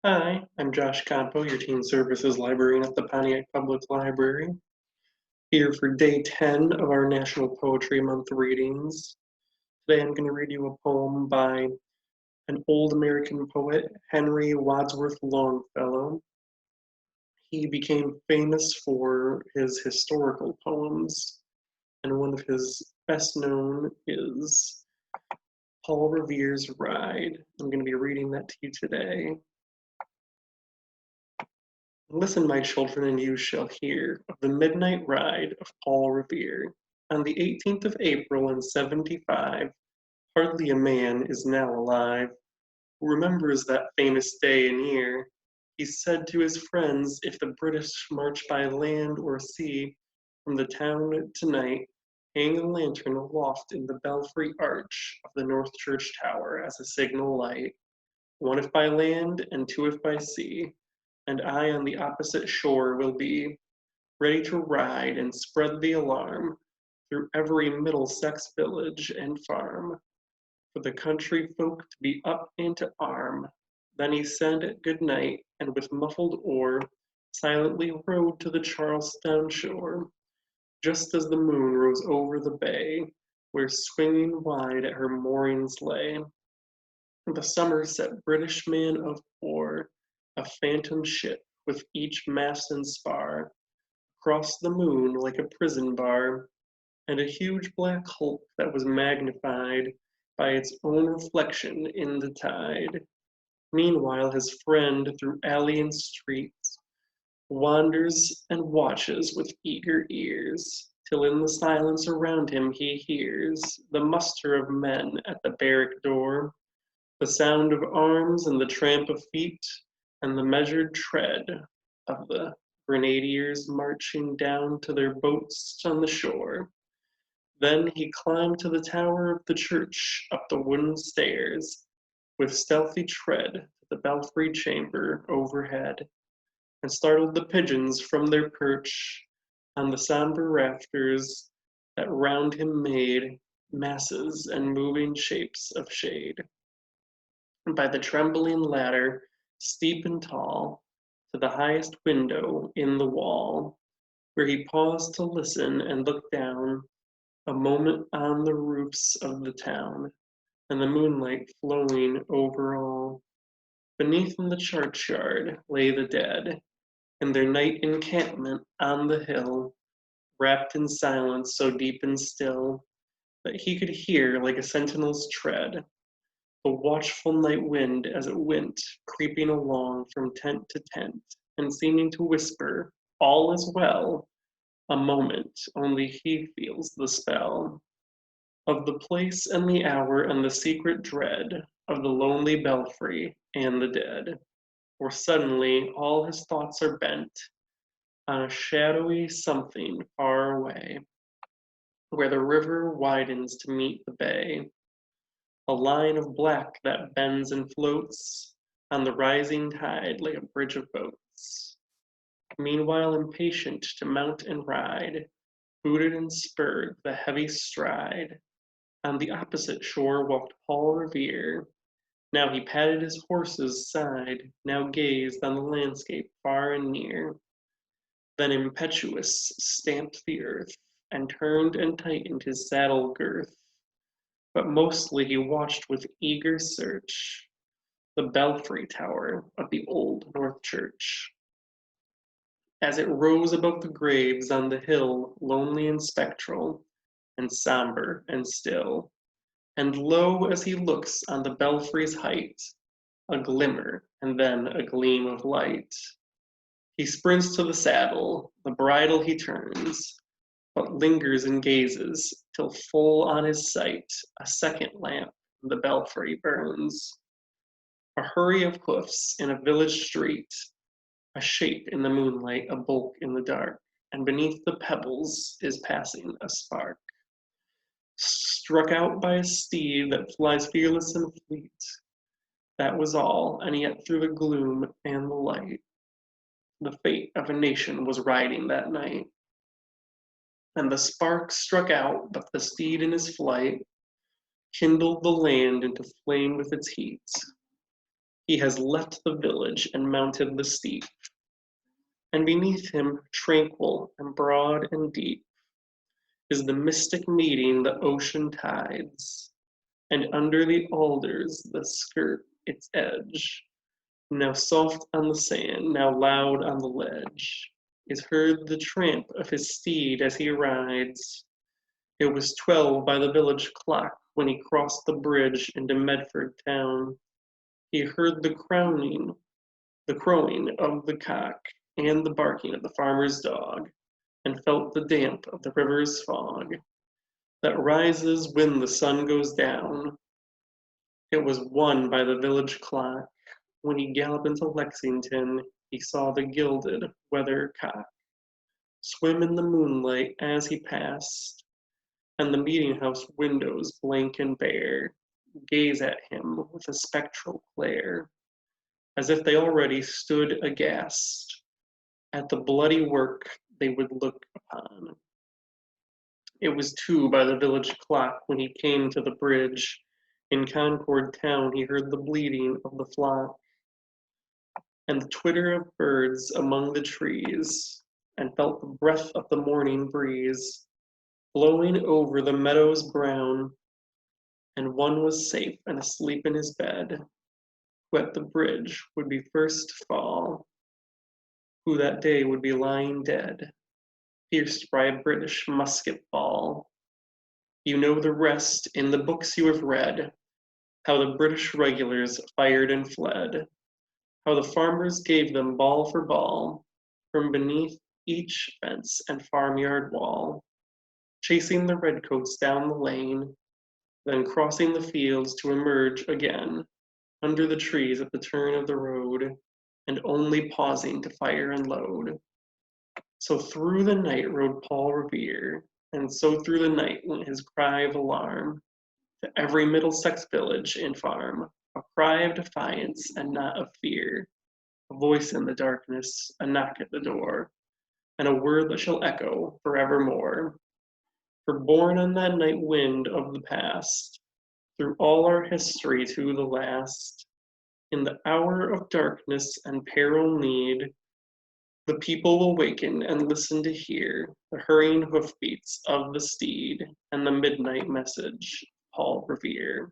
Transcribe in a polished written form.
Hi, I'm Josh Campo, your Teen Services Librarian at the Pontiac Public Library, here for day 10 of our National Poetry Month readings. Today I'm going to read you a poem by an old American poet, Henry Wadsworth Longfellow. He became famous for his historical poems, and one of his best known is Paul Revere's Ride. I'm going to be reading that to you today. Listen, my children, and you shall hear of the midnight ride of Paul Revere. On the 18th of April in 75, hardly a man is now alive who remembers that famous day and year. He said to his friends, if the British march by land or sea, from the town tonight, hang a lantern aloft in the belfry arch of the North Church Tower as a signal light, one if by land and two if by sea, and I on the opposite shore will be, ready to ride and spread the alarm through every Middlesex village and farm, for the country folk to be up and to arm. Then he said good night, and with muffled oar silently rowed to the Charlestown shore, just as the moon rose over the bay, where swinging wide at her moorings lay the Somerset British man of war, a phantom ship with each mast and spar, across the moon like a prison bar, and a huge black hulk that was magnified by its own reflection in the tide. Meanwhile, his friend through alley and street wanders and watches with eager ears, till in the silence around him he hears the muster of men at the barrack door, the sound of arms and the tramp of feet, and the measured tread of the grenadiers marching down to their boats on the shore. Then he climbed to the tower of the church, up the wooden stairs, with stealthy tread to the belfry chamber overhead, and startled the pigeons from their perch on the sombre rafters that round him made masses and moving shapes of shade. By the trembling ladder, steep and tall, to the highest window in the wall, where he paused to listen and look down a moment on the roofs of the town, and the moonlight flowing over all. Beneath in the churchyard lay the dead, in their night encampment on the hill, wrapped in silence so deep and still that he could hear, like a sentinel's tread, the watchful night wind as it went creeping along from tent to tent, and seeming to whisper, all is well. A moment, only he feels the spell of the place and the hour and the secret dread of the lonely belfry and the dead. For suddenly all his thoughts are bent on a shadowy something far away, where the river widens to meet the bay, a line of black that bends and floats on the rising tide like a bridge of boats. Meanwhile, impatient to mount and ride, booted and spurred the heavy stride, on the opposite shore walked Paul Revere. Now he patted his horse's side, now gazed on the landscape far and near, then impetuous stamped the earth, and turned and tightened his saddle girth. But mostly he watched with eager search the belfry tower of the old North Church. As it rose above the graves on the hill, lonely and spectral, and sombre and still, and lo, as he looks on the belfry's height, a glimmer and then a gleam of light. He sprints to the saddle, the bridle he turns, but lingers and gazes till full on his sight a second lamp in the belfry burns. A hurry of hoofs in a village street, a shape in the moonlight, a bulk in the dark, and beneath the pebbles is passing a spark. Struck out by a steed that flies fearless and fleet, that was all, and yet through the gloom and the light, the fate of a nation was riding that night. And the spark struck out, but the steed in his flight kindled the land into flame with its heat. He has left the village and mounted the steep, and beneath him, tranquil and broad and deep, is the mystic meeting the ocean tides, and under the alders that skirt its edge, now soft on the sand, now loud on the ledge, is heard the tramp of his steed as he rides. It was 12 by the village clock when he crossed the bridge into Medford town. He heard the crowing of the cock, and the barking of the farmer's dog, and felt the damp of the river's fog that rises when the sun goes down. It was 1 by the village clock when he galloped into Lexington. He saw the gilded weathercock swim in the moonlight as he passed, and the meeting house windows, blank and bare, gaze at him with a spectral glare, as if they already stood aghast at the bloody work they would look upon. It was 2 by the village clock when he came to the bridge. In Concord town he heard the bleating of the flock, and the twitter of birds among the trees, and felt the breath of the morning breeze blowing over the meadows brown, and one was safe and asleep in his bed, who at the bridge would be first to fall, who that day would be lying dead, pierced by a British musket ball. You know the rest in the books you have read, how the British regulars fired and fled, how the farmers gave them ball for ball from beneath each fence and farmyard wall, chasing the redcoats down the lane, then crossing the fields to emerge again under the trees at the turn of the road, and only pausing to fire and load. So through the night rode Paul Revere, and so through the night went his cry of alarm to every Middlesex village and farm, a cry of defiance and not of fear, a voice in the darkness, a knock at the door, and a word that shall echo forevermore. For born on that night wind of the past, through all our history to the last, in the hour of darkness and peril need, the people will waken and listen to hear the hurrying hoofbeats of the steed and the midnight message, Paul Revere.